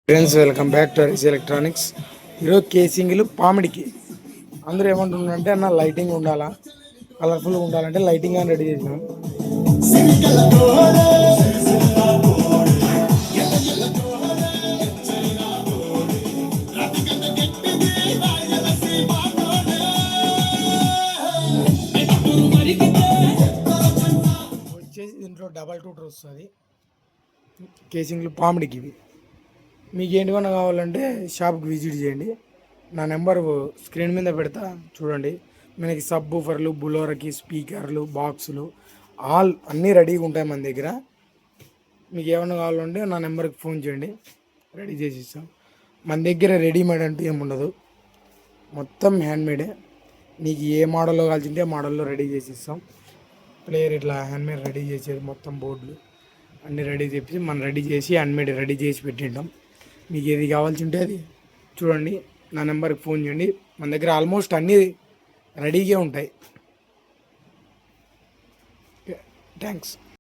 Friends welcome back to Harish electronics. ఈరోజు కేసింగ్లు పామిడికి అందరూ ఏమంటున్నారంటే అన్న లైటింగ్ ఉండాలా, కలర్ఫుల్గా ఉండాలంటే లైటింగ్ అని రెడీ చేసినాం. వచ్చేసి దీంట్లో డబల్ టూటర్ వస్తుంది. కేసింగ్లు పామిడికి ఇవి మీకు ఏంటివన్నా కావాలంటే షాప్కి విజిట్ చేయండి. నా నెంబర్ స్క్రీన్ మీద పెడతా చూడండి. మనకి సబ్ బూఫర్లు, బులోరకి, స్పీకర్లు, బాక్సులు అన్నీ రెడీగా ఉంటాయి మన దగ్గర. మీకు ఏమన్నా కావాలంటే నా నెంబర్కి ఫోన్ చేయండి, రెడీ చేసి ఇస్తాం. మన దగ్గర రెడీమేడ్ అంటూ ఏముండదు, మొత్తం హ్యాండ్మేడే. నీకు ఏ మోడల్లో కావాల్సింటే ఆ మోడల్లో రెడీ చేసి ఇస్తాం. ప్లేయర్ ఇట్లా హ్యాండ్మేడ్ రెడీ చేసేది మొత్తం బోర్డులు అన్నీ రెడీ చేసి మనం రెడీ చేసి హ్యాండ్మేడ్ రెడీ చేసి పెట్టింటాం. మీకు ఏది కావాల్సి ఉంటే అది చూడండి, నా నెంబర్కి ఫోన్ చేయండి. మన దగ్గర ఆల్మోస్ట్ అన్నీ రెడీగా ఉంటాయి. థ్యాంక్స్.